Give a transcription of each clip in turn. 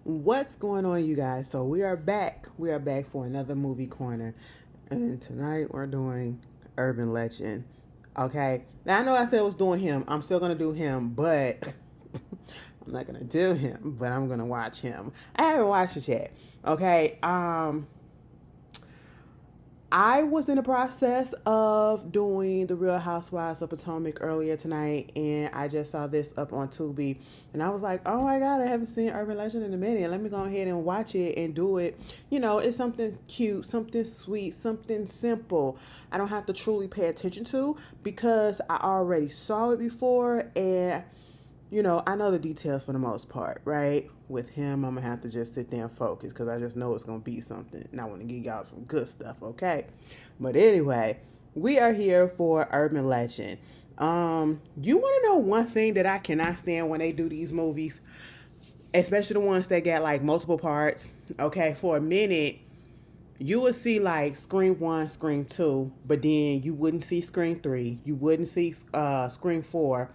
What's going on, you guys? So we are back. We are back for another movie corner, and tonight we're doing Urban Legend. Okay. Now I know I said I was doing him. I'm still gonna do him, but I'm not gonna do him. But I'm gonna watch him. I haven't watched it yet. Okay. I was in the process of doing the Real Housewives of Potomac earlier tonight, and I just saw this up on Tubi, and I was like, "Oh my God, I haven't seen Urban Legend in a minute. Let me go ahead and watch it and do it." You know, it's something cute, something sweet, something simple. I don't have to truly pay attention to because I already saw it before, and I know the details for the most part, right? With him, I'm gonna have to just sit there and focus because I just know it's gonna be something. And I want to give y'all some good stuff, okay? But anyway, we are here for Urban Legend. You want to know one thing that I cannot stand when they do these movies, especially the ones that get like multiple parts. Okay, for a minute, you would see like Scream 1, Scream 2, but then you wouldn't see Scream 3. You wouldn't see Scream 4,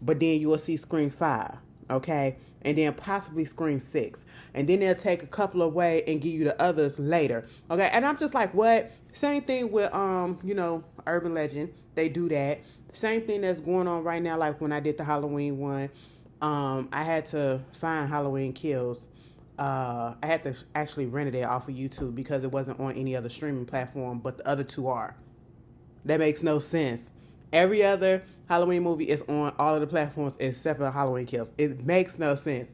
but then you will see Scream 5, okay? And then possibly Scream 6. And then they'll take a couple away and give you the others later, okay? And I'm just like, what? Same thing with, Urban Legend. They do that. Same thing that's going on right now, like when I did the Halloween one. I had to find Halloween Kills. I had to actually rent it off of YouTube because it wasn't on any other streaming platform, but the other two are. That makes no sense. Every other Halloween movie is on all of the platforms except for Halloween Kills. It makes no sense.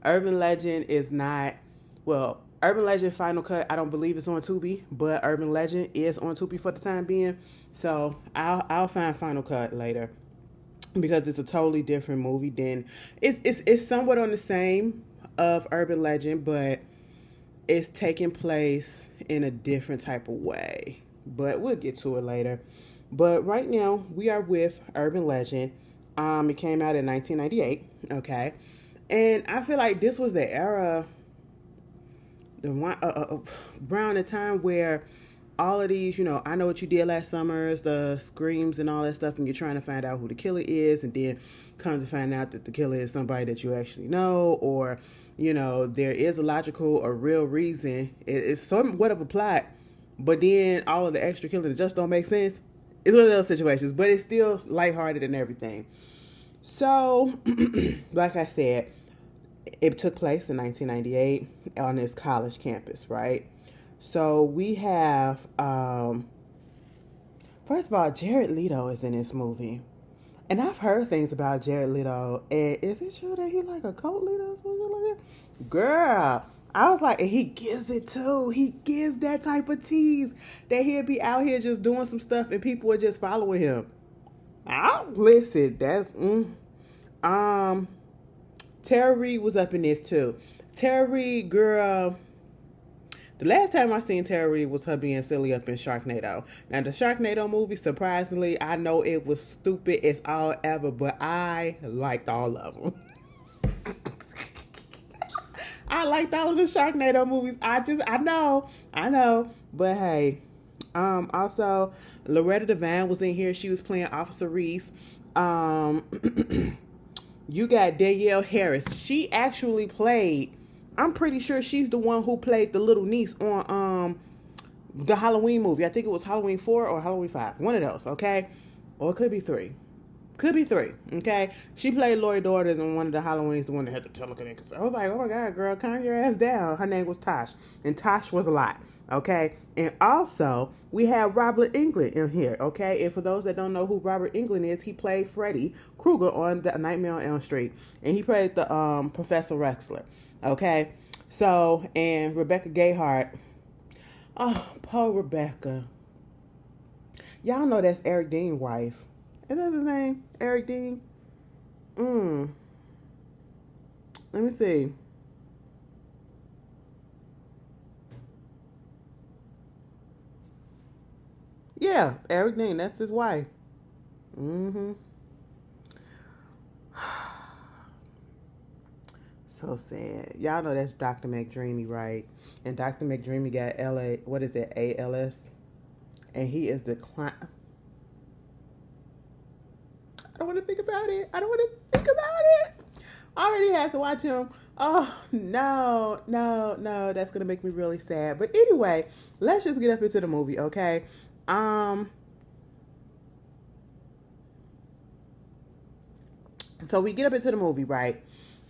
Urban Legend is not, well, Urban Legend Final Cut, I don't believe it's on Tubi, but Urban Legend is on Tubi for the time being. So I'll find Final Cut later because it's a totally different movie. Then it's somewhat on the same of Urban Legend, but it's taking place in a different type of way. But we'll get to it later. But right now we are with Urban Legend. It came out in 1998. Okay, and I feel like this was the era, the one around the time where all of these, I know what you did last summer, the screams and all that stuff, and you're trying to find out who the killer is, and then come to find out that the killer is somebody that you actually know, or there is a logical or real reason. It's somewhat of a plot, but then all of the extra killing just don't make sense. It's one of those situations, but it's still lighthearted and everything. So, like I said, it took place in 1998 on this college campus, right? So we have, first of all, Jared Leto is in this movie. And I've heard things about Jared Leto. And is it true that he like a cult leader or something like that? Girl, I was like, and he gives it too. He gives that type of tease that he'll be out here just doing some stuff and people are just following him. Listen, that's, Tara Reid was up in this too. Tara Reid, girl, the last time I seen Tara Reid was her being silly up in Sharknado. Now, the Sharknado movie, surprisingly, I know it was stupid as all ever, but I liked all of them. I liked all of the Sharknado movies. I know. But hey, also, Loretta Devine was in here. She was playing Officer Reese. You got Danielle Harris. She actually played, I'm pretty sure she's the one who played the little niece on the Halloween movie. I think it was Halloween 4 or Halloween 5. One of those, okay? Or it could be 3. Could be 3, okay? She played Lori Daughters in one of the Halloweens, the one that had the telekinesis. I was like, oh my God, girl, calm your ass down. Her name was Tosh. And Tosh was a lot, okay? And also, we have Robert Englund in here, okay? And for those that don't know who Robert Englund is, he played Freddy Krueger on The Nightmare on Elm Street. And he played the Professor Wexler, okay? So, and Rebecca Gayheart. Oh, poor Rebecca. Y'all know that's Eric Dean's wife. Is that his name? Eric Dean? Let me see. Yeah, Eric Dean. That's his wife. Mm-hmm. So sad. Y'all know that's Dr. McDreamy, right? And Dr. McDreamy got LA, what is it, ALS? And he is the client. I don't want to think about it. I already had to watch him. Oh no, no, no, that's gonna make me really sad. But anyway, let's just get up into the movie, okay? Um, so we get up into the movie, right?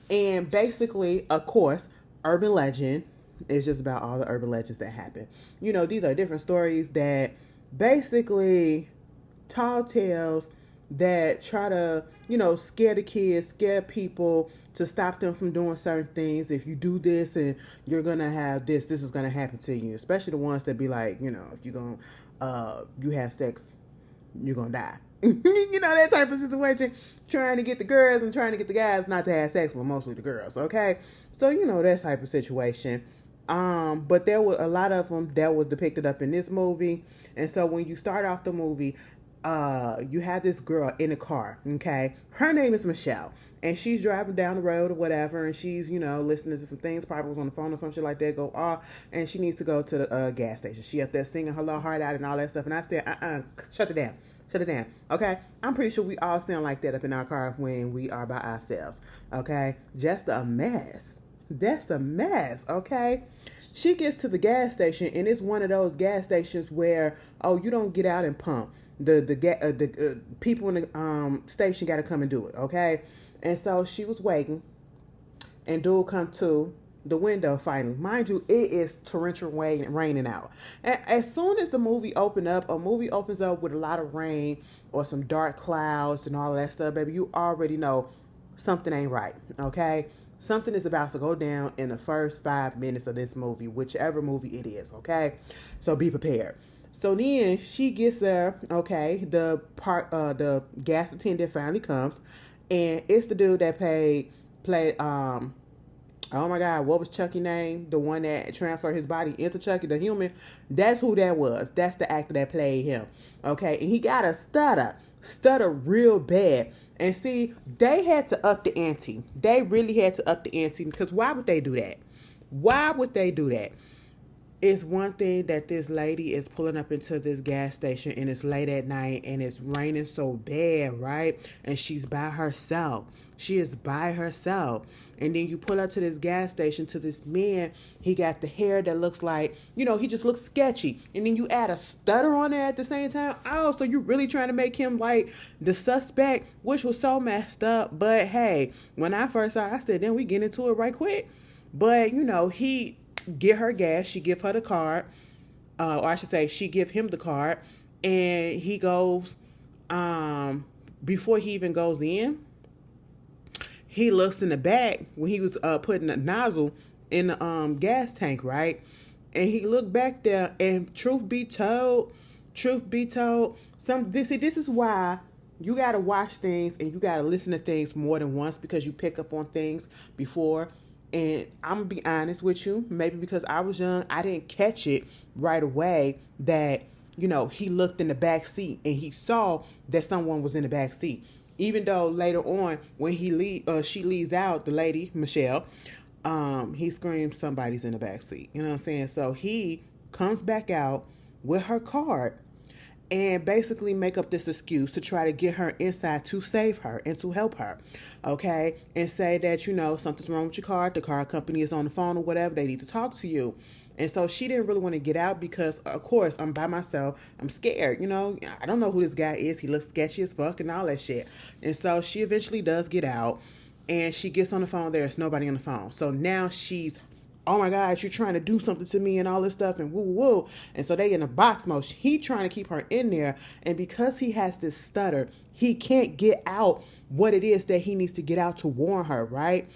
And basically, of course, urban legend is just about all the urban legends that happen. You know, these are different stories that basically tall tales that try to, you know, scare the kids, scare people to stop them from doing certain things. If you do this and you're gonna have this is gonna happen to you. Especially the ones that be like, you know, if you're gonna you have sex, you're gonna die. You know, that type of situation. Trying to get the girls and trying to get the guys not to have sex with mostly the girls, okay? So, you know, that type of situation. But there were a lot of them that was depicted up in this movie. And so when you start off the movie, you have this girl in a car, okay? Her name is Michelle. And she's driving down the road or whatever, and she's, you know, listening to some things, probably was on the phone or some shit like that, go off, and she needs to go to the gas station. She up there singing her little heart out and all that stuff. And I said, shut it down. Shut it down. Okay? I'm pretty sure we all sound like that up in our car when we are by ourselves. Okay? Just a mess. That's a mess. Okay? She gets to the gas station, and it's one of those gas stations where, oh, you don't get out and pump. The people in the station got to come and do it. Okay? And so she was waiting, and dude come to the window finally. Mind you, it is torrential rain raining out. And as soon as the movie opened up, a movie opens up with a lot of rain or some dark clouds and all of that stuff, baby, you already know something ain't right, okay? Something is about to go down in the first 5 minutes of this movie, whichever movie it is, okay? So be prepared. So then she gets there, okay? The gas attendant finally comes, and it's the dude that played oh my God, what was Chucky's name? The one that transferred his body into Chucky, the human. That's who that was. That's the actor that played him. Okay, and he got a stutter real bad. And see, they had to up the ante. They really had to up the ante, because why would they do that? Why would they do that? It's one thing that this lady is pulling up into this gas station, and it's late at night, and it's raining so bad, right? And she's by herself. She is by herself. And then you pull up to this gas station to this man. He got the hair that looks like, you know, he just looks sketchy. And then you add a stutter on there at the same time. Oh, so you're really trying to make him like the suspect, which was so messed up. But hey, when I first saw it, I said, then we get into it right quick. But, you know, he get her gas. She give her the card. Or I should say, she give him the card. And he goes, before he even goes in, he looks in the back when he was putting the nozzle in the gas tank, right? And he looked back there, and truth be told, this is why you gotta watch things and you gotta listen to things more than once, because you pick up on things before. And I'm gonna be honest with you, maybe because I was young, I didn't catch it right away that, you know, he looked in the back seat and he saw that someone was in the back seat. Even though later on, when she leaves out, the lady, Michelle, he screams, somebody's in the back seat. You know what I'm saying? So he comes back out with her card and basically make up this excuse to try to get her inside to save her and to help her, okay? And say that, you know, something's wrong with your card. The car company is on the phone or whatever. They need to talk to you. And so she didn't really want to get out because, of course, I'm by myself. I'm scared, you know. I don't know who this guy is. He looks sketchy as fuck and all that shit. And so she eventually does get out, and she gets on the phone. There's nobody on the phone. So now she's, oh my God, you're trying to do something to me and all this stuff and woo woo woo. And so they in a box mode. He trying to keep her in there. And because he has this stutter, he can't get out what it is that he needs to get out to warn her, right?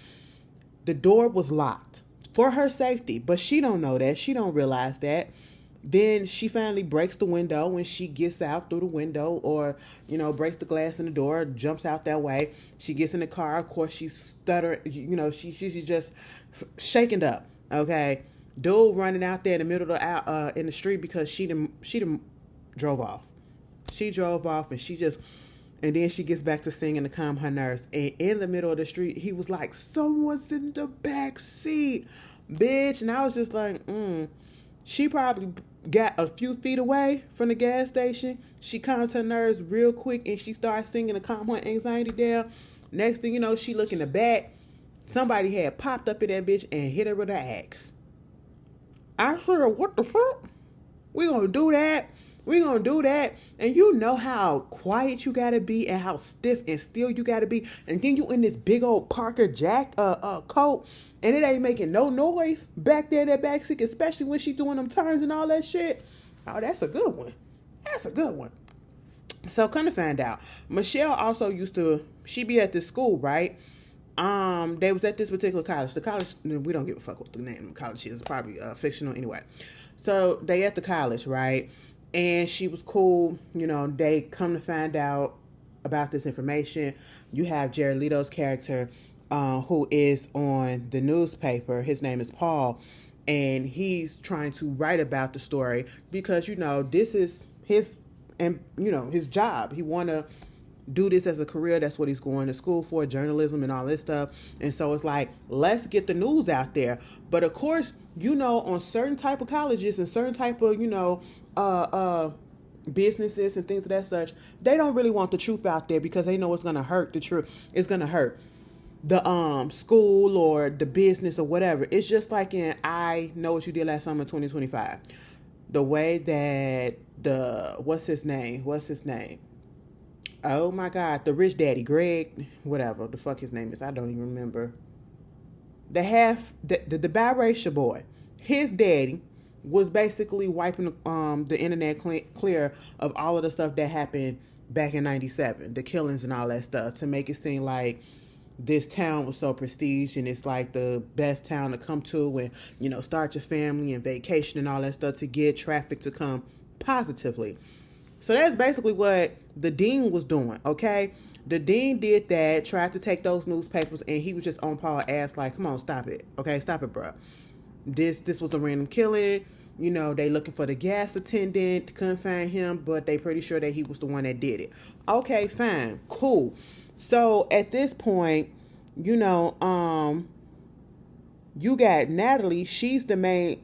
The door was locked for her safety, but she don't know that. She don't realize that. Then she finally breaks the window when she gets out through the window, or, you know, breaks the glass in the door, jumps out that way. She gets in the car. Of course, she's stuttering. You know, she's just shaken up. Okay, dude running out there in the middle of in the street because she drove off. She drove off, and then she gets back to singing to calm her nerves. And in the middle of the street, he was like, someone's in the back seat, bitch. And I was just like, She probably got a few feet away from the gas station. She calmed her nerves real quick, and she started singing to calm her anxiety down. Next thing you know, she look in the back. Somebody had popped up in that bitch and hit her with an axe. I said, what the fuck? We gonna do that? We gonna do that? And you know how quiet you gotta be and how stiff and still you gotta be. And then you in this big old Parker Jack coat and it ain't making no noise back there in that back seat, especially when she doing them turns and all that shit. Oh, that's a good one. That's a good one. So come to find out, Michelle also used to, she be at this school, right? They was at this particular college. The college, we don't give a fuck what the name of the college is. It's probably fictional anyway. So they at the college, right? And she was cool. You know, they come to find out about this information. You have Jared Leto's character, who is on the newspaper. His name is Paul. And he's trying to write about the story because, you know, this is his, and you know, his job. He want to do this as a career. That's what he's going to school for, journalism and all this stuff. And so it's like, let's get the news out there. But of course, you know, on certain type of colleges and certain type of, you know, businesses and things of that such, they don't really want the truth out there because they know it's going to hurt the truth. It's going to hurt the school or the business or whatever. It's just like in I Know What You Did Last Summer 2025. The way that what's his name? Oh my God, the rich daddy, Greg, whatever the fuck his name is, I don't even remember. The biracial boy, his daddy was basically wiping the internet clear of all of the stuff that happened back in '97, the killings and all that stuff, to make it seem like this town was so prestige and it's like the best town to come to and, you know, start your family and vacation and all that stuff to get traffic to come positively. So that's basically what the dean was doing, okay? The dean did that, tried to take those newspapers, and he was just on Paul's ass like, come on, stop it. Okay, stop it, bro. This was a random killing. You know, they looking for the gas attendant, couldn't find him, but they pretty sure that he was the one that did it. Okay, fine, cool. So at this point, you know, you got Natalie, she's the main,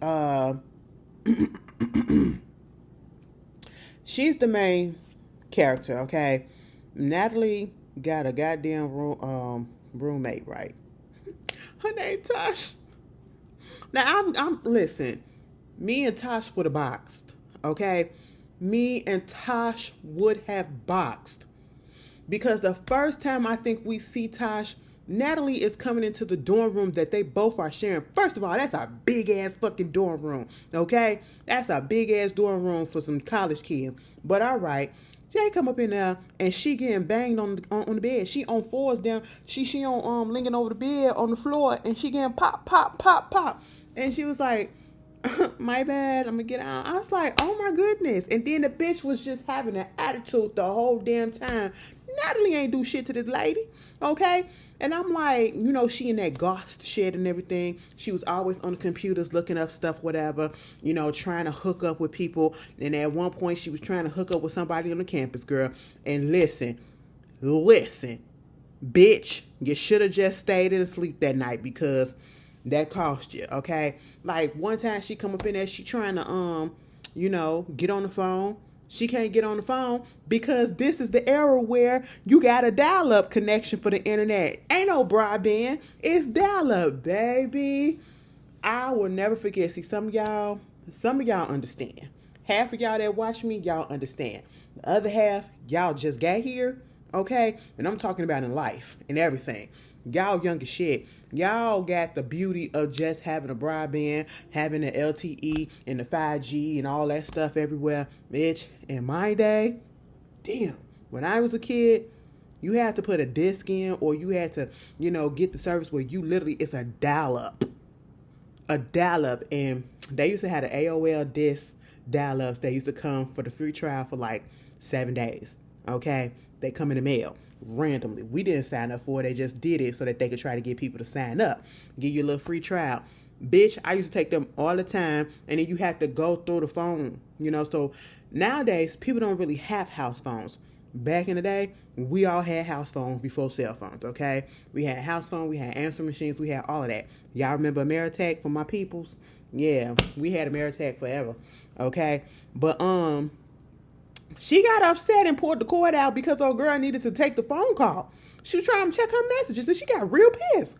she's the main character, okay? Natalie got a goddamn roommate, right? Her name Tosh. Now, I'm listen, me and Tosh would have boxed, okay? Me and Tosh would have boxed. Because the first time I think we see Tosh, Natalie is coming into the dorm room that they both are sharing. First of all, that's a big ass fucking dorm room, okay? That's a big ass dorm room for some college kids. But all right, Jay come up in there and she getting banged on the bed. She on fours down. She on linking over the bed on the floor and she getting pop, pop, pop, pop. And she was like, my bad, I'm gonna get out. I was like, oh my goodness. And then the bitch was just having an attitude the whole damn time. Natalie ain't do shit to this lady, okay? And I'm like, you know, she in that ghost shit and everything. She was always on the computers looking up stuff, whatever, you know, trying to hook up with people. And at one point she was trying to hook up with somebody on the campus, girl. And listen, bitch, you should have just stayed in and sleep that night because that cost you, okay? Like one time she come up in there, she trying to, you know, get on the phone. She can't get on the phone because this is the era where you got a dial-up connection for the internet. Ain't no broadband. It's dial-up, baby. I will never forget. See, some of y'all understand. Half of y'all that watch me, y'all understand. The other half, y'all just got here, okay? And I'm talking about in life and everything. Y'all young as shit. Y'all got the beauty of just having a broadband, having the LTE and the 5G and all that stuff everywhere. Bitch, in my day, damn, when I was a kid, you had to put a disc in or you had to, you know, get the service where you literally, it's a dial-up. A dial-up. And they used to have the AOL disc dial-ups. They used to come for the free trial for like 7 days. Okay? They come in the mail. Randomly. We didn't sign up for it. They just did it so that they could try to get people to sign up. Give you a little free trial. Bitch, I used to take them all the time and then you had to go through the phone, you know. So nowadays, people don't really have house phones. Back in the day, we all had house phones before cell phones, okay? We had house phones, we had answering machines, we had all of that. Y'all remember Ameritech for my peoples? Yeah, we had Ameritech forever, okay? But, she got upset and pulled the cord out because her girl needed to take the phone call. She was trying to check her messages and she got real pissed.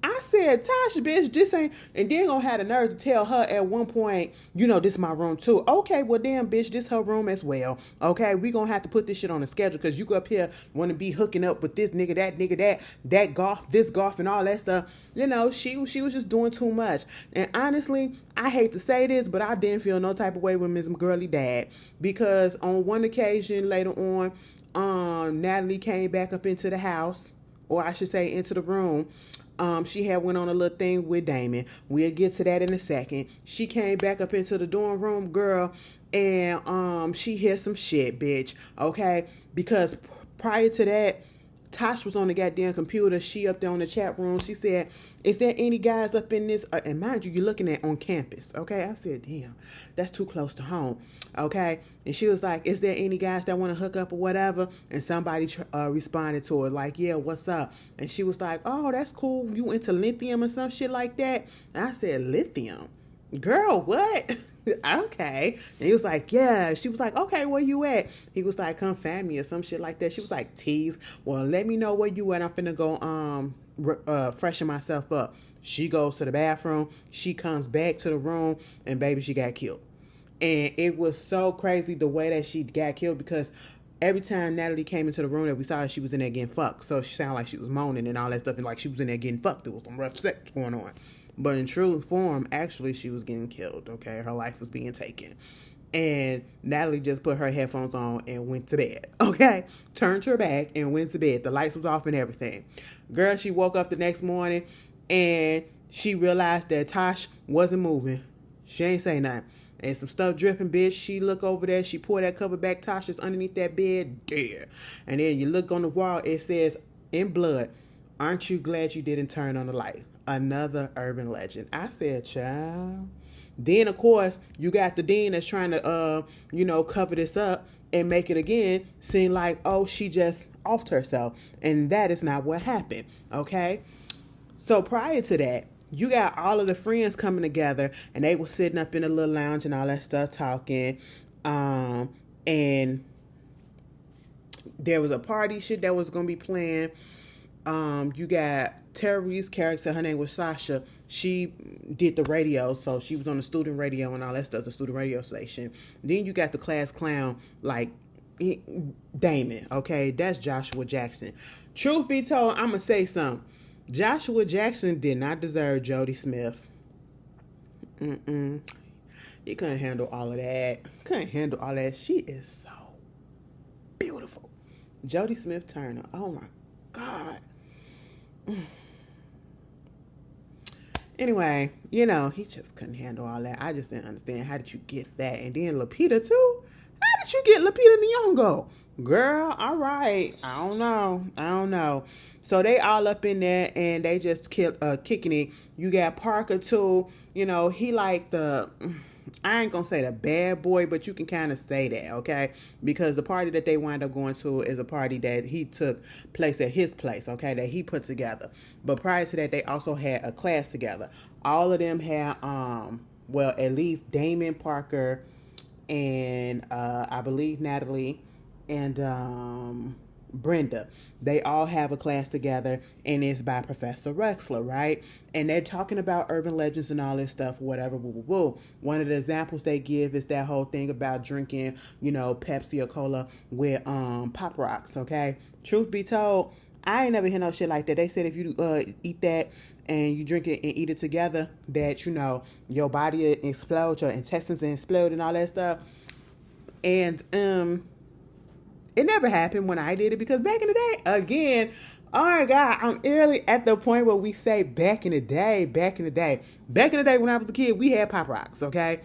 I said, Tasha, bitch, this ain't, and then gonna have the nerve to tell her at one point, this is my room too. Okay, well, damn, bitch, this her room as well. Okay, we gonna have to put this shit on the schedule because you go up here want to be hooking up with this nigga, that golf, this golf, and all that stuff. She was just doing too much. And honestly, I hate to say this, but I didn't feel no type of way with Miss Girly Dad because on one occasion later on, Natalie came back up into the house, or I should say into the room. She had went on a little thing with Damon. We'll get to that in a second. She came back up into the dorm room, girl, and she hit some shit, bitch. Okay, because prior to that, Tosh was on the goddamn computer. She up there on the chat room. She said, is there any guys up in this? And mind you, you're looking at on campus. Okay. I said, damn, that's too close to home. Okay. And she was like, is there any guys that want to hook up or whatever? And somebody responded to her like, yeah, what's up? And she was like, oh, that's cool. You into lithium or some shit like that? And I said, lithium? Girl, what? Okay. And he was like, yeah. She was like, okay, where you at? He was like, come find me or some shit like that. She was like, tease. Well, let me know where you at. I'm finna go freshen myself up. She goes to the bathroom. She comes back to the room and baby, she got killed. And it was so crazy the way that she got killed because every time Natalie came into the room that we saw her, she was in there getting fucked. So she sounded like she was moaning and all that stuff and like she was in there getting fucked. There was some rough sex going on. But in true form, actually, she was getting killed, okay? Her life was being taken. And Natalie just put her headphones on and went to bed, okay? Turned her back and went to bed. The lights was off and everything. Girl, she woke up the next morning and she realized that Tosh wasn't moving. She ain't say nothing. And some stuff dripping, bitch. She look over there. She pulled that cover back. Tosh is underneath that bed, dead. And then you look on the wall. It says, in blood, aren't you glad you didn't turn on the light? Another urban legend. I said, child. Then, of course, you got the dean that's trying to, cover this up and make it again seem like, oh, she just offed herself. And that is not what happened, okay? So prior to that, you got all of the friends coming together and they were sitting up in a little lounge and all that stuff talking. And there was a party shit that was going to be playing. You got Tara Reid's character, her name was Sasha. She did the radio, so she was on the student radio and all that stuff, the student radio station. Then you got the class clown, like Damon, okay? That's Joshua Jackson. Truth be told, I'm going to say something. Joshua Jackson did not deserve Jodie Smith. He couldn't handle all of that. She is so beautiful. Jodie Smith Turner. Oh, my God. Anyway, he just couldn't handle all that. I just didn't understand. How did you get that? And then Lupita too? How did you get Lupita Nyong'o? Girl, all right. I don't know. So they all up in there and they just kicking it. You got Parker too. He like I ain't gonna say the bad boy, but you can kind of say that, okay? Because the party that they wind up going to is a party that he took place at his place, okay? That he put together. But prior to that, they also had a class together. All of them had, at least Damon, Parker, and I believe Natalie and Brenda. They all have a class together and it's by Professor Rexler, right? And they're talking about urban legends and all this stuff, whatever, woo. One of the examples they give is that whole thing about drinking, Pepsi or Cola with Pop Rocks, okay? Truth be told, I ain't never hear no shit like that. They said if you eat that and you drink it and eat it together, that, your body explodes, your intestines explode and all that stuff. And, it never happened when I did it because back in the day, again, oh my God, I'm early at the point where we say back in the day when I was a kid, we had Pop Rocks, okay?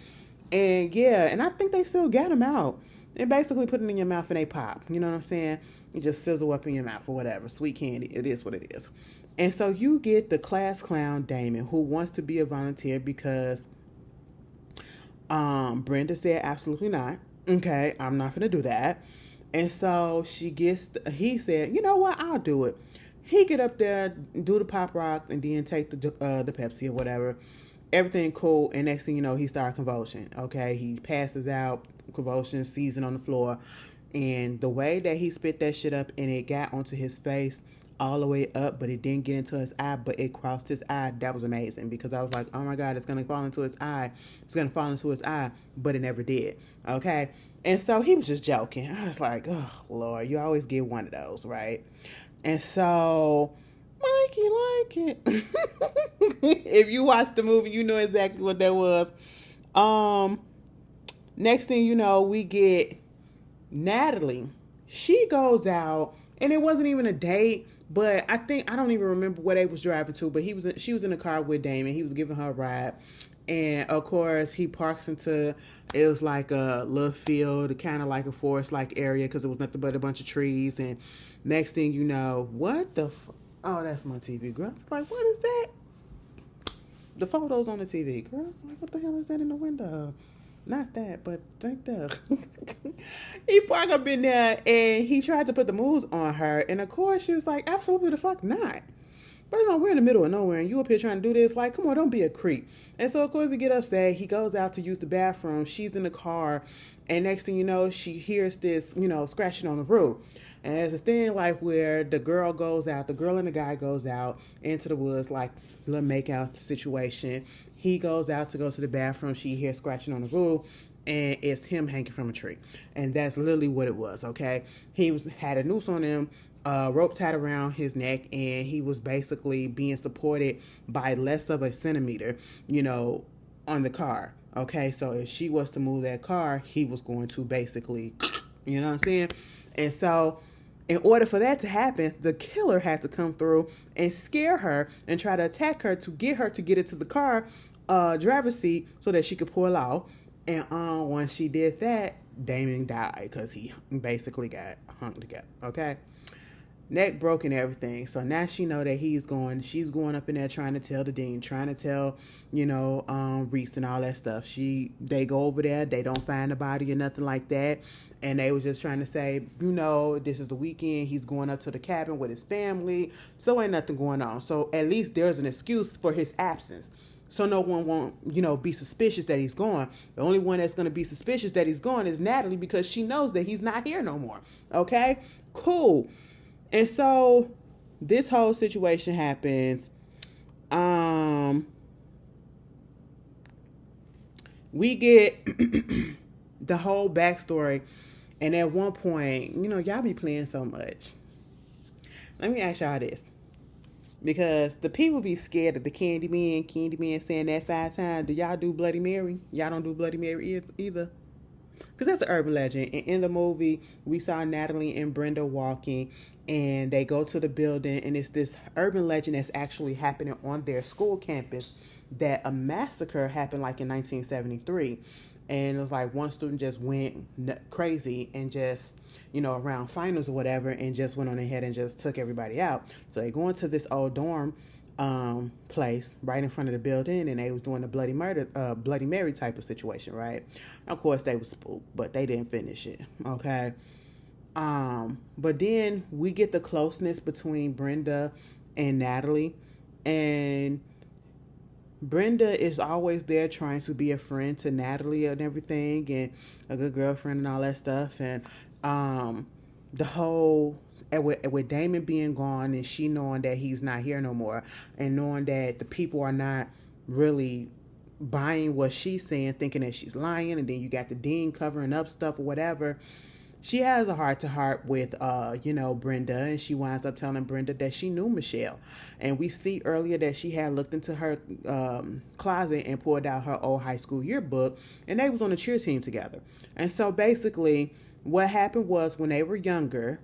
And yeah, and I think they still got them out. They basically put it in your mouth and they pop. You know what I'm saying? You just sizzle up in your mouth or whatever. Sweet candy. It is what it is. And so you get the class clown Damon who wants to be a volunteer because Brenda said absolutely not. Okay, I'm not going to do that. And so he said, you know what, I'll do it. He get up there, do the Pop Rocks, and then take the Pepsi or whatever. Everything cool, and next thing you know, he started convulsing. Okay, he passes out, convulsion, seizing on the floor. And the way that he spit that shit up and it got onto his face, all the way up, but it didn't get into his eye, but it crossed his eye. That was amazing because I was like, oh my God, it's going to fall into his eye. It's going to fall into his eye, but it never did. Okay. And so he was just joking. I was like, oh Lord, you always get one of those, right? And so Mikey like it. If you watched the movie, you know exactly what that was. Next thing you know, we get Natalie. She goes out, and it wasn't even a date, but I don't even remember where they was driving to, but she was in the car with Damon. He was giving her a ride. And of course, he parks into, it was like a little field, kind of like a forest-like area, because it was nothing but a bunch of trees. And next thing you know, what the oh, that's my TV, girl. Like, what is that? The photos on the TV, girl. It's like, what the hell is that in the window? Not that, but right there. He parked up in there, and he tried to put the moves on her. And of course, she was like, absolutely the fuck not. First of all, we're in the middle of nowhere, and you up here trying to do this? Like, come on, don't be a creep. And so, of course, he get upset. He goes out to use the bathroom. She's in the car, and next thing you know, she hears this, scratching on the roof. And there's a thing like where the girl and the guy goes out into the woods, like a little make-out situation. He goes out to go to the bathroom. She hears scratching on the roof, and it's him hanging from a tree. And that's literally what it was, okay? He had a noose on him, rope tied around his neck, and he was basically being supported by less of a centimeter, on the car. Okay, so if she was to move that car, he was going to basically, you know what I'm saying? And so in order for that to happen, the killer had to come through and scare her and try to attack her to get into the car driver's seat so that she could pull out. And once she did that, Damon died because he basically got hung together. Okay, neck broke and everything. So now she know that she's going up in there trying to tell the dean, trying to tell Reese and all that stuff. They go over there, they don't find the body or nothing like that, and they was just trying to say, this is the weekend, he's going up to the cabin with his family, so ain't nothing going on. So at least there's an excuse for his absence. So no one won't, be suspicious that he's gone. The only one that's going to be suspicious that he's gone is Natalie, because she knows that he's not here no more. Okay? Cool. And so this whole situation happens. We get the whole backstory. And at one point, y'all be playing so much. Let me ask y'all this. Because the people be scared of the Candyman saying that 5 times. Do y'all do Bloody Mary? Y'all don't do Bloody Mary either? Because that's an urban legend. And in the movie, we saw Natalie and Brenda walking, and they go to the building, and it's this urban legend that's actually happening on their school campus, that a massacre happened like in 1973. And it was like one student just went crazy and just, around finals or whatever, and just went on ahead and just took everybody out. So they go into this old dorm place right in front of the building, and they was doing a Bloody Mary type of situation, right? Of course, they was spooked, but they didn't finish it, okay? But then we get the closeness between Brenda and Natalie, and Brenda is always there trying to be a friend to Natalie and everything, and a good girlfriend and all that stuff. And the whole, with Damon being gone and she knowing that he's not here no more, and knowing that the people are not really buying what she's saying, thinking that she's lying, and then you got the dean covering up stuff or whatever, she has a heart-to-heart with, Brenda, and she winds up telling Brenda that she knew Michelle. And we see earlier that she had looked into her closet and pulled out her old high school yearbook, and they was on a cheer team together. And so basically what happened was, when they were younger,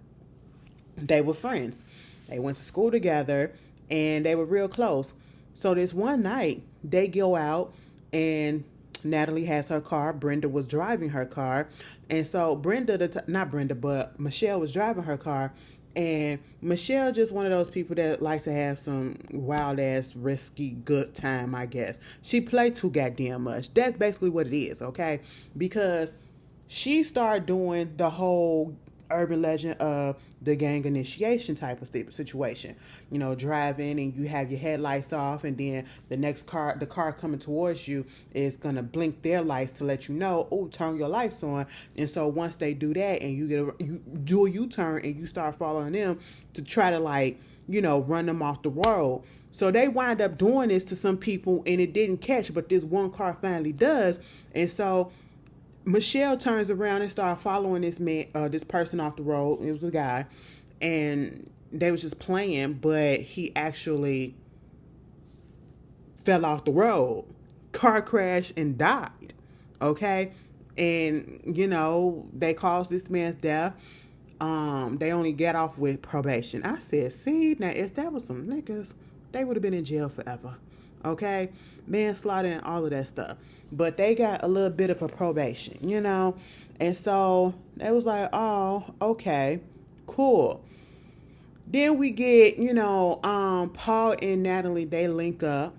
they were friends. They went to school together, and they were real close. So this one night, they go out, and Natalie has her car. Brenda was driving her car. And so Michelle was driving her car. And Michelle just one of those people that likes to have some wild ass, risky, good time, I guess. She played too goddamn much. That's basically what it is, okay? Because she started doing the whole urban legend of the gang initiation type of situation. Driving and you have your headlights off, and then the car coming towards you is gonna blink their lights to let you know, oh, turn your lights on. And so once they do that, and you do a U-turn and you start following them to try to run them off the road. So they wind up doing this to some people, and it didn't catch, but this one car finally does. And so Michelle turns around and starts following this person off the road. It was a guy, and they was just playing, but he actually fell off the road, car crashed, and died. Okay, and they caused this man's death. They only get off with probation. I said, see, now if that was some niggas, they would have been in jail forever. Okay, manslaughter and all of that stuff. But they got a little bit of a probation, and so they was like, oh, okay, cool. Then we get, Paul and Natalie, they link up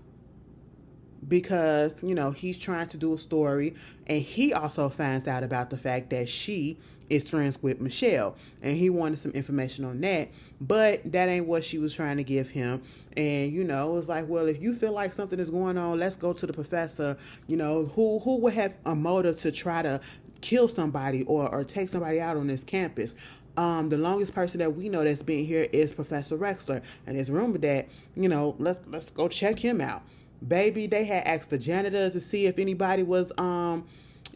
because, he's trying to do a story, and he also finds out about the fact that she is friends with Michelle, and he wanted some information on that, but that ain't what she was trying to give him. And it was like, well, if you feel like something is going on, let's go to the professor, who would have a motive to try to kill somebody or take somebody out on this campus. The longest person that we know that's been here is Professor Rexler, and it's rumored that let's go check him out. Baby, they had asked the janitor to see if anybody was around.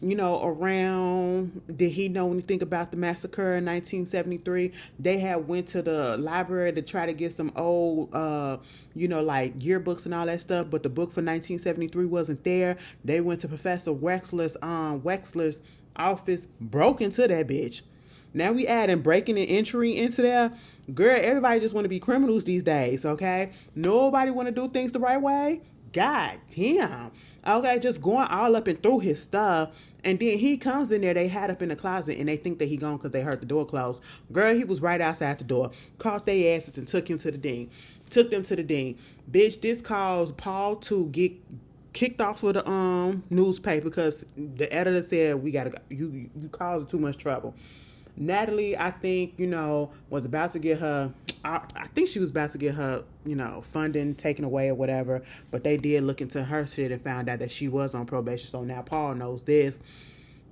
Did he know anything about the massacre in 1973? They had went to the library to try to get some old like yearbooks and all that stuff, but the book for 1973 wasn't there. They went to Professor Wexler's office, broke into that bitch. Now we adding breaking and entry into there. Girl, everybody just want to be criminals these days, okay? Nobody want to do things the right way. God damn. Okay, just going all up and through his stuff. And then he comes in there, they had up in the closet, and they think that he gone because they heard the door close. Girl, he was right outside the door. Caught their asses and took them to the dean. Bitch, this caused Paul to get kicked off of the newspaper because the editor said, we gotta go. You caused too much trouble. Natalie, I think, was about to get her, I think she was about to get her, funding taken away or whatever, but they did look into her shit and found out that she was on probation, so now Paul knows this,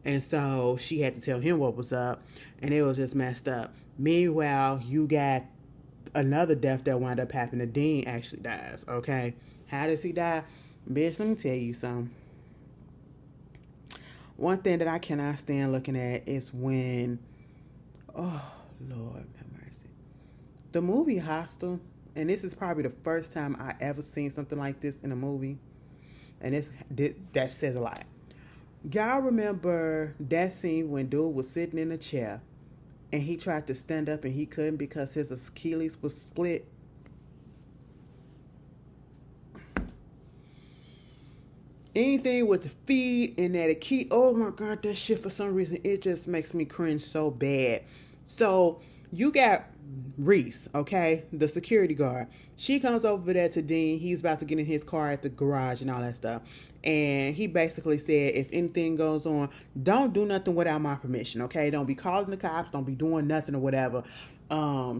and so she had to tell him what was up, and it was just messed up. Meanwhile, you got another death that wound up happening. Dean actually dies, okay? How does he die? Bitch, let me tell you something. One thing that I cannot stand looking at is when, oh, Lord have mercy. The movie Hostel, and this is probably the first time I ever seen something like this in a movie, and that says a lot. Y'all remember that scene when dude was sitting in a chair, and he tried to stand up and he couldn't because his Achilles was split? Anything with the feet and that key, oh my God, that shit, for some reason, it just makes me cringe so bad. So you got Reese, okay, the security guard. She comes over there to Dean. He's about to get in his car at the garage and all that stuff. And he basically said, if anything goes on, don't do nothing without my permission, okay? Don't be calling the cops. Don't be doing nothing or whatever.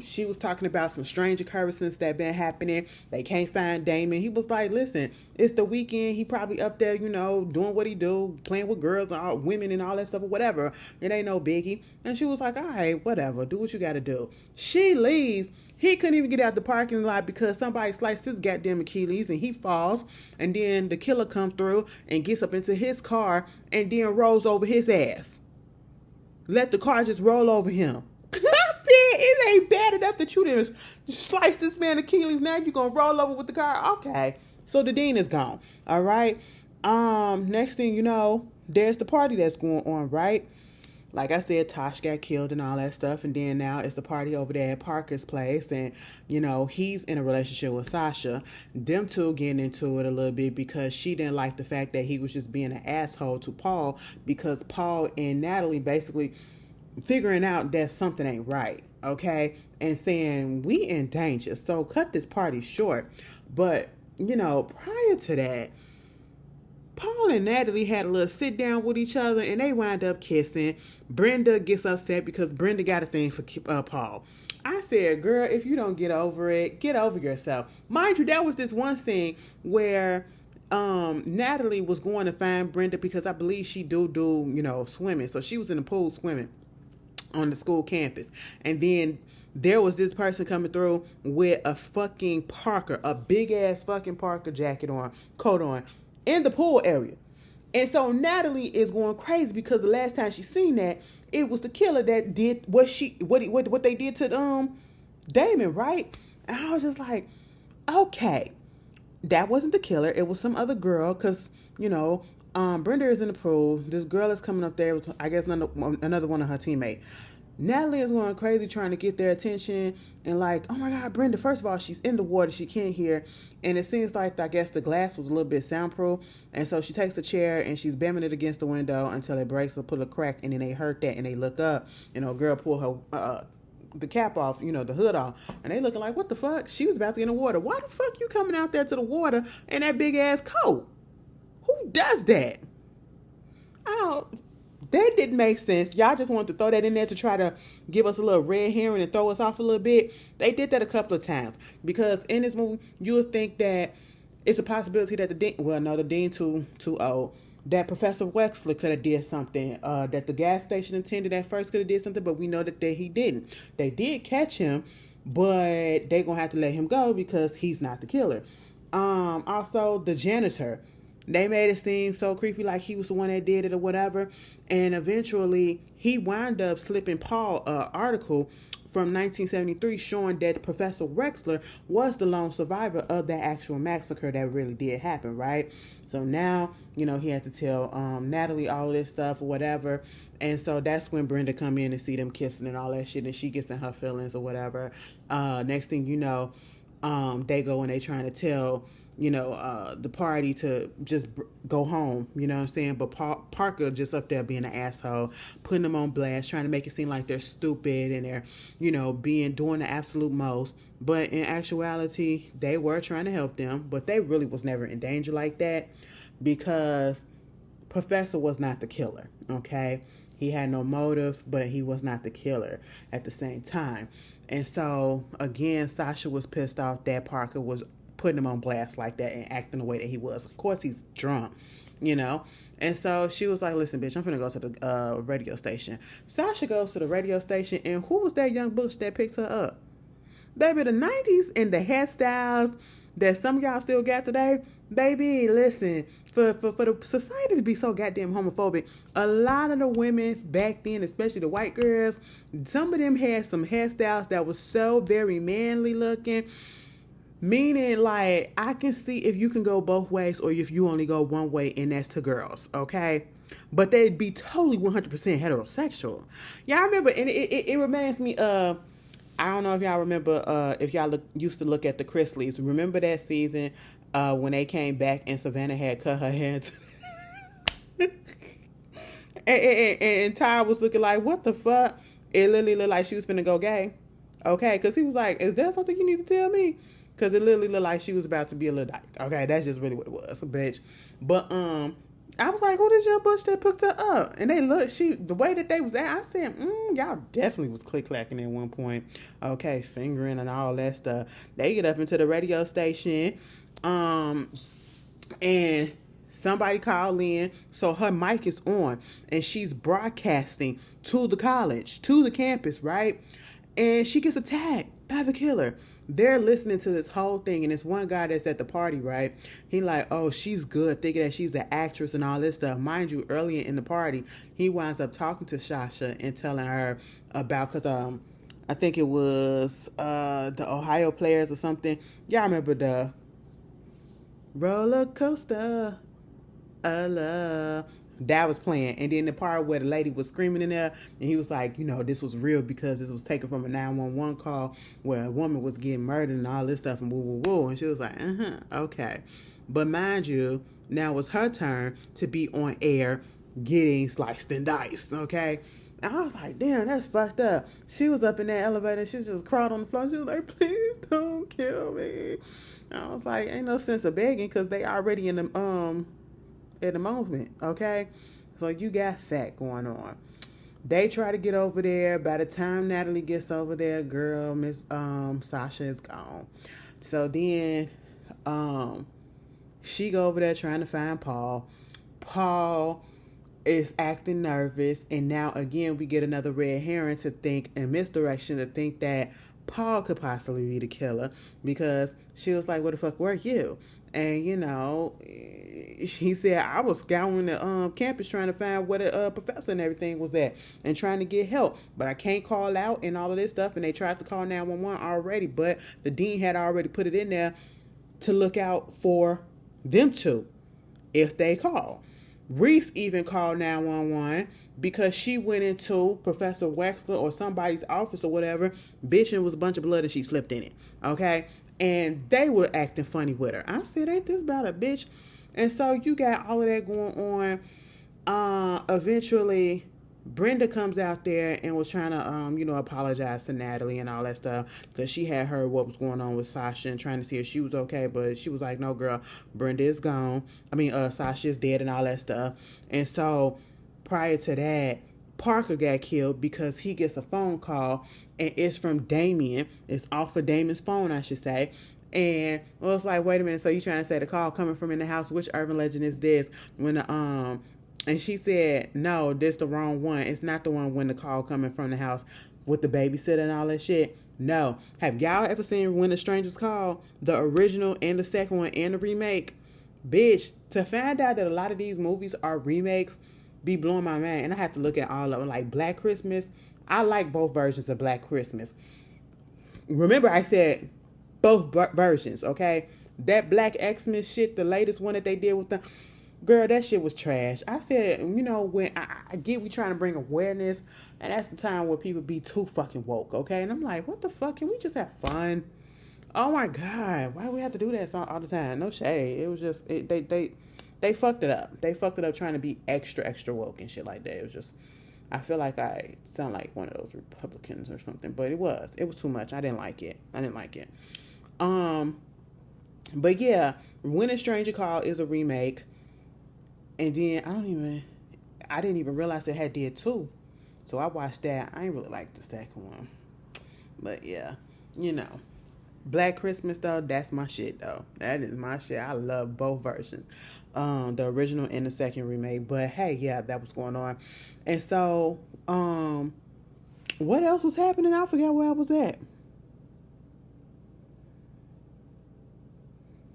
She was talking about some strange occurrences that been happening. They can't find Damon. He was like, listen, it's the weekend. He probably up there, doing what he do, playing with girls and all, women and all that stuff or whatever. It ain't no biggie. And she was like, all right, whatever. Do what you got to do. She leaves. He couldn't even get out the parking lot because somebody sliced his goddamn Achilles and he falls. And then the killer comes through and gets up into his car and then rolls over his ass. Let the car just roll over him. It ain't bad enough that you didn't slice this man Achilles. Now you're going to roll over with the car. Okay. So the dean is gone. All right. Next thing you know, there's the party that's going on, right? Like I said, Tosh got killed and all that stuff. And then now it's the party over there at Parker's place. And, he's in a relationship with Sasha. Them two getting into it a little bit because she didn't like the fact that he was just being an asshole to Paul, because Paul and Natalie basically figuring out that something ain't right, okay, and saying we in danger, so cut this party short. But prior to that, Paul and Natalie had a little sit down with each other and they wind up kissing. Brenda gets upset because Brenda got a thing for Paul. I said, girl, if you don't get over it, get over yourself. Mind you, that was this one scene where Natalie was going to find Brenda because I believe she do swimming. So she was in the pool swimming on the school campus. And then there was this person coming through with a fucking Parker, a big ass fucking Parker coat on, in the pool area. And so Natalie is going crazy because the last time she seen that, it was the killer that did what they did to Damon, right? And I was just like, okay, that wasn't the killer. It was some other girl because, Brenda is in the pool. This girl is coming up there with, I guess, another one of her teammates. Natalie is going crazy trying to get their attention and like, oh my God, Brenda, first of all, she's in the water. She can't hear. And it seems like, I guess the glass was a little bit soundproof. And so she takes a chair and she's bamming it against the window until it breaks or pull a crack. And then they hurt that and they look up, girl pull her, the cap off, the hood off. And they looking like, what the fuck? She was about to get in the water. Why the fuck you coming out there to the water in that big ass coat? Who does that? That didn't make sense. Y'all just wanted to throw that in there to try to give us a little red herring and throw us off a little bit. They did that a couple of times because in this movie, you would think that it's a possibility that the dean too old. That Professor Wexler could have did something. That the gas station attendant at first could have did something, but we know that he didn't. They did catch him, but they gonna have to let him go because he's not the killer. Also, the janitor. They made it seem so creepy like he was the one that did it or whatever. And eventually, he wound up slipping Paul an article from 1973 showing that Professor Wexler was the lone survivor of that actual massacre that really did happen, right? So now, he had to tell Natalie all this stuff or whatever. And so that's when Brenda come in and see them kissing and all that shit. And she gets in her feelings or whatever. Next thing you know, they go and they trying to tell the party to just go home, you know what I'm saying? But Parker just up there being an asshole, putting them on blast, trying to make it seem like they're stupid and they're, doing the absolute most. But in actuality, they were trying to help them, but they really was never in danger like that because Professor was not the killer, okay? He had no motive, but he was not the killer at the same time. And so, again, Sasha was pissed off that Parker was putting him on blast like that and acting the way that he was. Of course, he's drunk, And so she was like, listen, bitch, I'm finna go to the radio station. Sasha goes to the radio station, and who was that young bush that picks her up? Baby, the 90s and the hairstyles that some of y'all still got today, baby, listen, for the society to be so goddamn homophobic, a lot of the women back then, especially the white girls, some of them had some hairstyles that was so very manly looking. Meaning, like, I can see if you can go both ways or if you only go one way, and that's to girls, okay? But they'd be totally 100% heterosexual. Y'all remember, and it reminds me of, I don't know if y'all remember, if y'all used to look at the Chrisleys. Remember that season when they came back and Savannah had cut her hair and Ty was looking like, what the fuck? It literally looked like she was finna go gay, okay? Because he was like, is there something you need to tell me? Because it literally looked like she was about to be a little dyke. Okay, that's just really what it was, bitch. But I was like, who this young bush that picked her up? And the way that they was at, I said, y'all definitely was click-clacking at one point. Okay, fingering and all that stuff. They get up into the radio station, and somebody called in, so her mic is on, and she's broadcasting to the college, to the campus, right? And she gets attacked by the killer. They're listening to this whole thing, and this one guy that's at the party, right? He like, oh, she's good, thinking that she's the actress and all this stuff. Mind you, earlier in the party, he winds up talking to Sasha and telling her about, because I think it was the Ohio players or something. Y'all remember the roller coaster of love? That was playing, and then the part where the lady was screaming in there, and he was like, this was real because this was taken from a 911 call where a woman was getting murdered and all this stuff, and woo, and she was like, okay. But mind you, now it's her turn to be on air getting sliced and diced, okay? And I was like, damn, that's fucked up. She was up in that elevator, she was just crawled on the floor, she was like, please don't kill me. And I was like, ain't no sense of begging because they already in the at the moment, okay? So you got that going on. They try to get over there. By the time Natalie gets over there, girl, Miss Sasha is gone. So then she go over there trying to find Paul. Paul is acting nervous, and now again we get another red herring to think and misdirection to think that Paul could possibly be the killer, because she was like, "What the fuck were you?" And he said, "I was scouring the campus trying to find where the professor and everything was at, and trying to get help, but I can't call out and all of this stuff." And they tried to call 911 already, but the dean had already put it in there to look out for them two if they call. Reese even called 911 because she went into Professor Wexler or somebody's office or whatever, bitch, and it was a bunch of blood and she slipped in it, okay? And they were acting funny with her. I said, ain't this about a bitch? And so you got all of that going on. Eventually, Brenda comes out there and was trying to, apologize to Natalie and all that stuff, because she had heard what was going on with Sasha and trying to see if she was okay. But she was like, no, girl, Brenda is gone. Sasha is dead and all that stuff. And so prior to that, Parker got killed because he gets a phone call, and it's from Damien. It's off of Damien's phone, I should say. And it's like, wait a minute, so you trying to say the call coming from in the house? Which urban legend is this? When the and she said, no, this the wrong one. It's not the one when the call coming from the house with the babysitter and all that shit. No. Have y'all ever seen When the Strangers Call? The original and the second one and the remake? Bitch, to find out that a lot of these movies are remakes be blowing my mind. And I have to look at all of them. Like Black Christmas. I like both versions of Black Christmas. Remember I said both versions, okay? That Black Xmas shit, the latest one that they did with the... Girl, that shit was trash. I said, when I get we trying to bring awareness, and that's the time where people be too fucking woke, okay? And I'm like, what the fuck? Can we just have fun? Oh my God, why do we have to do that all the time? No shade. It was just, they fucked it up. They fucked it up trying to be extra, extra woke and shit like that. It was just, I feel like I sound like one of those Republicans or something, but it was too much. I didn't like it. But yeah, When a Stranger Called is a remake. And then I didn't even realize they had did two. So I watched that. I ain't really like the second one. But yeah, Black Christmas though, that's my shit though. That is my shit. I love both versions. The original and the second remake. But hey, yeah, that was going on. And so, what else was happening? I forgot where I was at.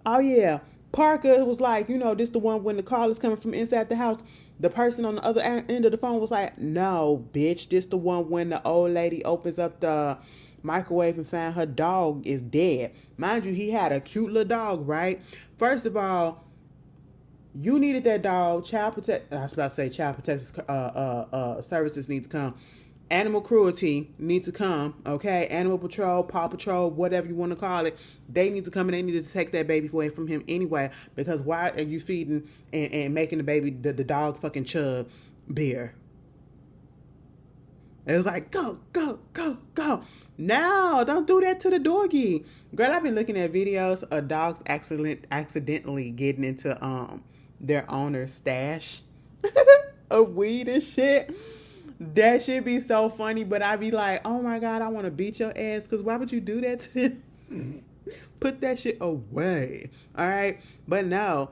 Oh yeah. Parker was like, this the one when the call is coming from inside the house. The person on the other end of the phone was like, no, bitch, this the one when the old lady opens up the microwave and find her dog is dead. Mind you, he had a cute little dog, right? First of all, you needed that dog. Child Protective Services need to come. Animal cruelty need to come, okay? Animal Patrol, Paw Patrol, whatever you want to call it. They need to come and they need to take that baby away from him anyway. Because why are you feeding and making the baby, the dog fucking chug beer? It was like, go, go, go, go. No, don't do that to the doggy. Girl, I've been looking at videos of dogs accidentally getting into their owner's stash of weed and shit. That should be so funny, but I be like, oh my God, I want to beat your ass, because why would you do that to them? Put that shit away. All right? But no,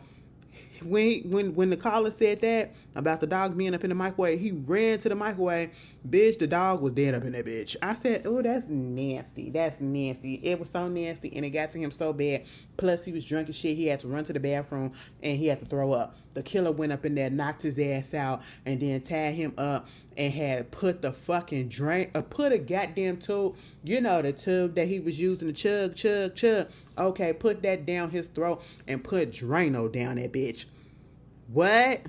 when the caller said that about the dog being up in the microwave, he ran to the microwave. Bitch, the dog was dead up in that bitch. I said, oh, that's nasty. That's nasty. It was so nasty, and it got to him so bad. Plus, he was drunk as shit. He had to run to the bathroom, and he had to throw up. The killer went up in there, knocked his ass out, and then tied him up and had put the fucking put a goddamn tube, the tube that he was using to chug. Okay, put that down his throat and put Drano down that bitch. What?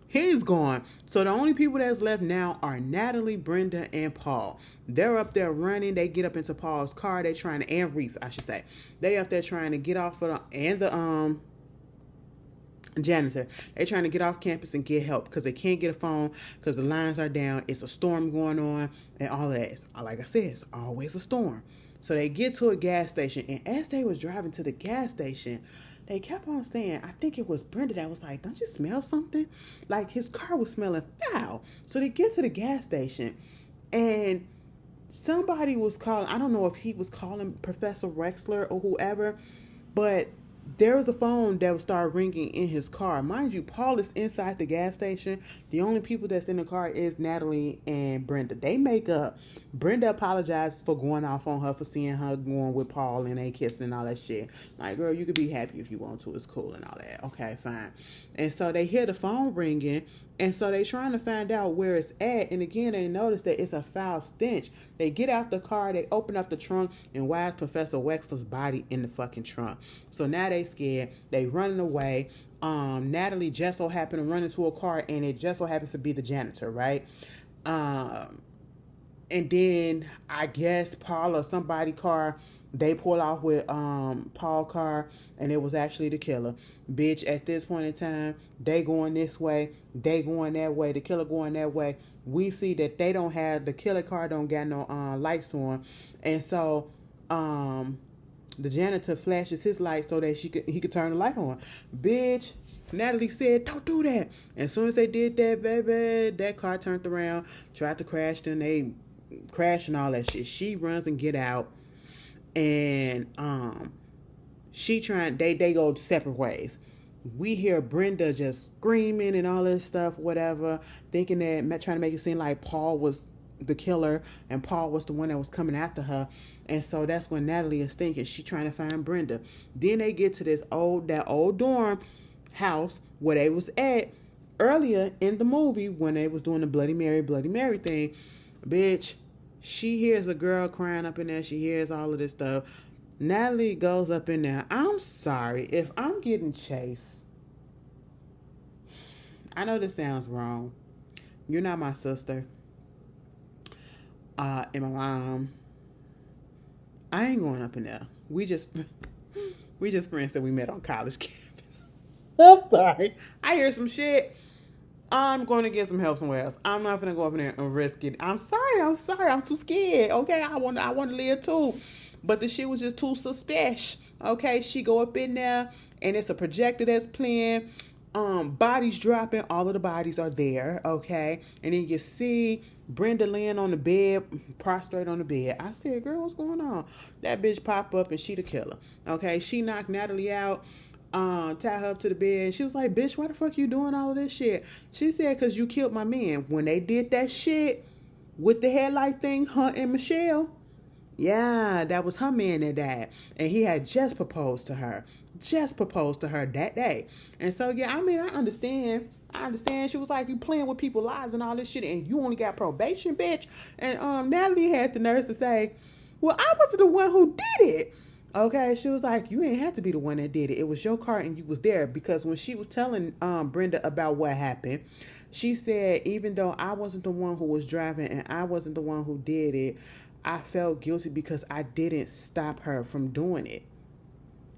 He's gone. So the only people that's left now are Natalie, Brenda, and Paul. They're up there running. They get up into Paul's car. They trying to, and Reese, I should say. They up there trying to get off of janitor. They're trying to get off campus and get help because they can't get a phone because the lines are down. It's a storm going on and all that. Like I said, it's always a storm. So they get to a gas station, and as they was driving to the gas station, they kept on saying, I think it was Brenda that was like, don't you smell something? Like his car was smelling foul. So they get to the gas station, and somebody was calling, I don't know if he was calling Professor Wexler or whoever, but there was a phone that would start ringing in his car. Mind you, Paul is inside the gas station. The only people that's in the car is Natalie and Brenda. They make up. Brenda apologizes for going off on her for seeing her going with Paul and they kissing and all that shit. Like, girl, you could be happy if you want to. It's cool and all that. Okay, fine. And so they hear the phone ringing, and so they trying to find out where it's at. And again, they notice that it's a foul stench. They get out the car, they open up the trunk, and why is Professor Wexler's body in the fucking trunk? So now they scared. They running away. Natalie just so happened to run into a car, and it just so happens to be the janitor, right? And then I guess Paul or somebody car, they pull off with Paul car, and it was actually the killer. Bitch, at this point in time, they going this way, they going that way, the killer going that way. We see that they don't have, the killer car don't got no lights on. And so the janitor flashes his light so that he could turn the light on. Bitch, Natalie said, don't do that. And as soon as they did that, baby, that car turned around, tried to crash, then they crash and all that shit. She runs and get out. And they go separate ways. We hear Brenda just screaming and all this stuff, whatever, thinking that, trying to make it seem like Paul was the killer and Paul was the one that was coming after her. And so that's when Natalie is thinking she's trying to find Brenda. Then they get to that old dorm house where they was at earlier in the movie when they was doing the Bloody Mary thing. Bitch, she hears a girl crying up in there. She hears all of this stuff. Natalie goes up in there. I'm sorry if I'm getting chased. I know this sounds wrong. You're not my sister. And my mom. I ain't going up in there. We just friends that we met on college campus. I'm sorry. I hear some shit. I'm going to get some help somewhere else. I'm not going to go up in there and risk it. I'm sorry. I'm too scared. Okay, I want to live too. But the shit was just too suspicious. Okay, she go up in there and it's a projector that's playing. Bodies dropping. All of the bodies are there. Okay, and then you see Brenda laying on the bed, prostrate on the bed. I said, girl, what's going on? That bitch pop up and she the killer. Okay, she knocked Natalie out. Tie her up to the bed. She was like, bitch, why the fuck you doing all of this shit? She said, because you killed my man. When they did that shit with the headlight thing, her and Michelle, yeah, that was her man that died. And he had just proposed to her that day. And so, yeah, I mean, I understand. She was like, you playing with people's lives and all this shit, and you only got probation, bitch. And Natalie had the nerve to say, well, I wasn't the one who did it. Okay, she was like, you ain't have to be the one that did it. It was your car and you was there. Because when she was telling Brenda about what happened, she said, even though I wasn't the one who was driving and I wasn't the one who did it, I felt guilty because I didn't stop her from doing it.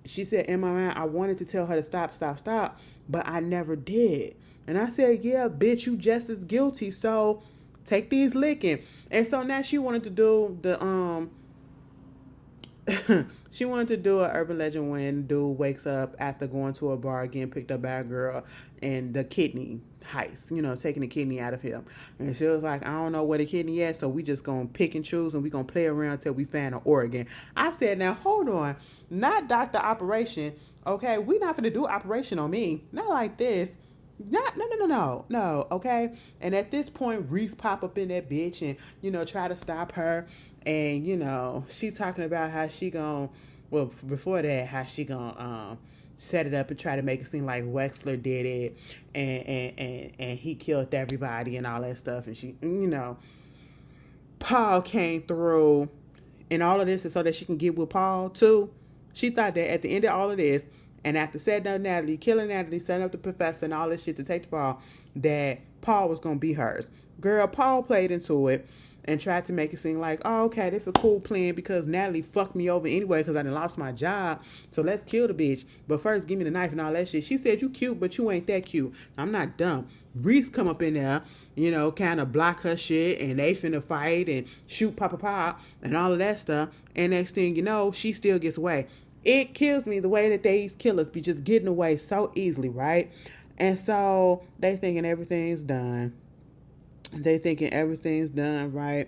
She said, in my mind, I wanted to tell her to stop, but I never did. And I said, yeah, bitch, you just as guilty. So take these licking. And so now she wanted to do the she wanted to do an urban legend when dude wakes up after going to a bar, getting picked up by a girl, and the kidney heist, taking the kidney out of him. And she was like, I don't know where the kidney is, so we just gonna pick and choose and we gonna play around till we find an organ. I said, now hold on, not Dr. Operation, okay? We not gonna do operation on me, not like this. No, okay? And at this point, Reese pop up in that bitch and, try to stop her. And, she talking about how she before that, how she set it up and try to make it seem like Wexler did it and he killed everybody and all that stuff. And she, Paul came through and all of this is so that she can get with Paul too. She thought that at the end of all of this, and after setting up Natalie, killing Natalie, setting up the professor and all this shit to take the fall, that Paul was going to be hers. Girl, Paul played into it. and tried to make it seem like, oh, okay, this is a cool plan because Natalie fucked me over anyway because I done lost my job. So let's kill the bitch. But first, give me the knife and all that shit. She said, you cute, but you ain't that cute. I'm not dumb. Reese come up in there, kind of block her shit, and they finna fight and shoot pop and all of that stuff. And next thing you know, she still gets away. It kills me the way that these killers be just getting away so easily, right? And so they thinking everything's done. Right?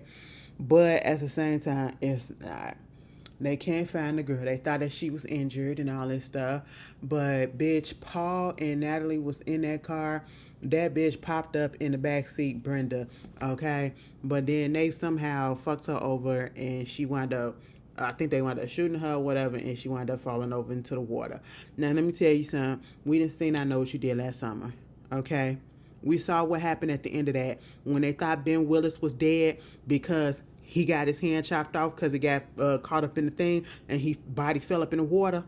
But at the same time, it's not. They can't find the girl. They thought that she was injured and all this stuff. But, bitch, Paul and Natalie was in that car. That bitch popped up in the backseat, Brenda, okay? But then they somehow fucked her over and she wound up, I think they wound up shooting her or whatever, and she wound up falling over into the water. Now, let me tell you something. We didn't see I Know What You Did Last Summer, okay? We saw what happened at the end of that when they thought Ben Willis was dead because he got his hand chopped off because he got caught up in the thing and his body fell up in the water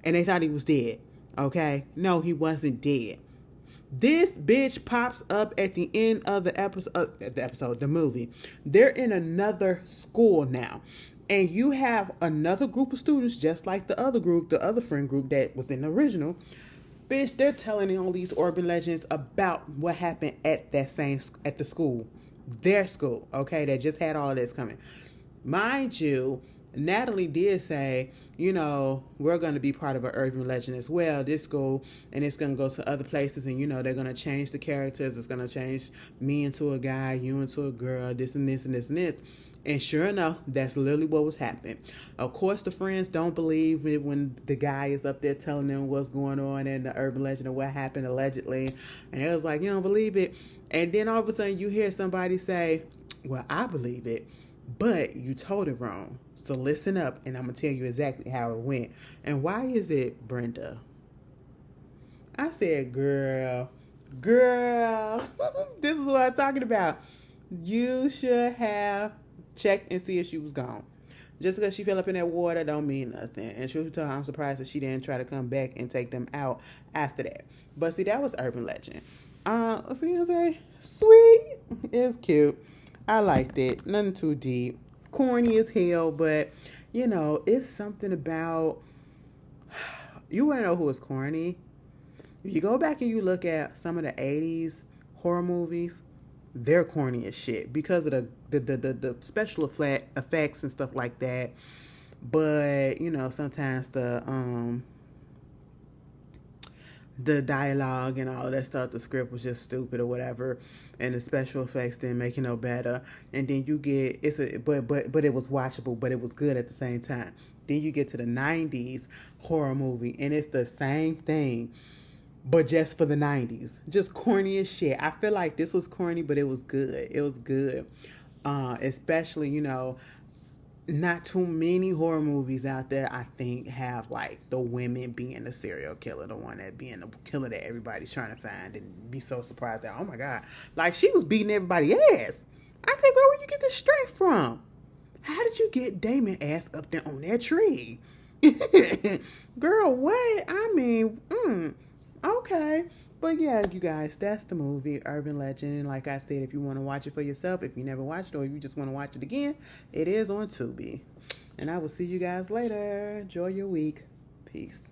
and they thought he was dead, okay? No, he wasn't dead. This bitch pops up at the end of the movie. They're in another school now. And you have another group of students, just like the other friend group that was in the original. Bitch, they're telling all these urban legends about what happened at the school. Their school, okay? That just had all of this coming. Mind you, Natalie did say, we're going to be part of an urban legend as well, this school, and it's going to go to other places, and, they're going to change the characters. It's going to change me into a guy, you into a girl, this and this and this and this. And sure enough, that's literally what was happening. Of course, the friends don't believe it when the guy is up there telling them what's going on in the urban legend of what happened allegedly. And it was like, you don't believe it. And then all of a sudden you hear somebody say, well, I believe it, but you told it wrong. So listen up, and I'm going to tell you exactly how it went. And why is it Brenda? I said, girl, this is what I'm talking about. You should have checked and see if she was gone. Just because she fell up in that water don't mean nothing. And truth be told, I'm surprised that she didn't try to come back and take them out after that. But see, that was urban legend. Let's see what I say. Sweet. It's cute. I liked it. Nothing too deep. Corny as hell, but it's something about, you want to know who is corny? If you go back and you look at some of the 80s horror movies, they're corny as shit because of the special effects and stuff like that. But sometimes the dialogue and all of that stuff, the script was just stupid or whatever, and the special effects didn't make it no better. And then you get but it was watchable, but it was good at the same time. Then you get to the 90s horror movie and it's the same thing, but just for the 90s. Just corny as shit. I feel like this was corny, but it was good. It was good. Especially, not too many horror movies out there, I think, have, like, the women being the serial killer. The one that being the killer that everybody's trying to find and be so surprised that, oh, my God. Like, she was beating everybody's ass. I said, girl, where you get the strength from? How did you get Damon ass up there on that tree? Girl, what? I mean, okay. But yeah, you guys, that's the movie, Urban Legend. And like I said, if you want to watch it for yourself, if you never watched it, or if you just want to watch it again, it is on Tubi. And I will see you guys later. Enjoy your week. Peace.